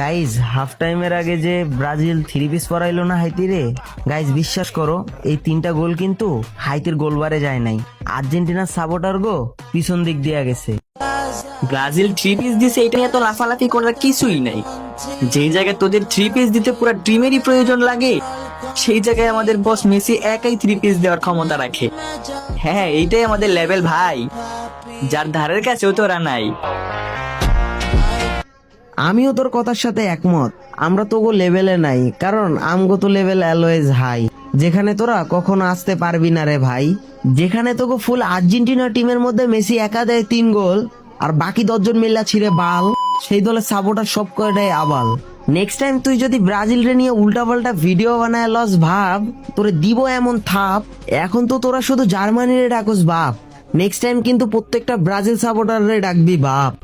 Guys half টাইমের আগে যে ব্রাজিল 3 পিস পরাইলো না হাইতিরে, গাইজ বিশ্বাস করো এই 3টা গোল কিন্তু হাইতির গোলবারে যায় নাই, আর্জেন্টিনার সাপোর্টার গো পিছন দিক দিয়ে গেছে। ব্রাজিল 3 পিস দিছে, এটা নিয়ে তো লাফালাফি করার কিছুই নাই। যেই জায়গায় তোদের 3 পিস দিতে পুরো টিমেরই প্রয়োজন লাগে, সেই জায়গায় আমাদের বস মেসি একাই 3 পিস দেওয়ার ক্ষমতা রাখে। হ্যাঁ, এইটাই আমাদের লেভেল ভাই, যার ধারের কাছেও তোরা নাই। আমিও তোর কথার সাথে একমত, আমরা তো গো লেভেলে নাই, কারণ আমগো তো লেভেল অলওয়েজ হাই, যেখানে তোরা কখনো আসতে পারবি না রে ভাই। যেখানে তোকে ফুল আর্জেন্টিনা টিমের মধ্যে মেসি একা দেয় 3 গোল, আর বাকি 10 জন মিল্লা ছিঁড়ে বাল, সেই দলের সাপোর্টার সব কয়টাই আবাল। নেক্সট টাইম তুই যদি ব্রাজিল রে নিয়ে উল্টাপাল্টা ভিডিও বানায় লস ভাব, তোরে দিব এমন থাপ। এখন তো তোরা শুধু জার্মানিরে ডাকোস বাপ, নেক্সট টাইম কিন্তু প্রত্যেকটা ব্রাজিল সাপোর্টার রে ডাকবি বাপ।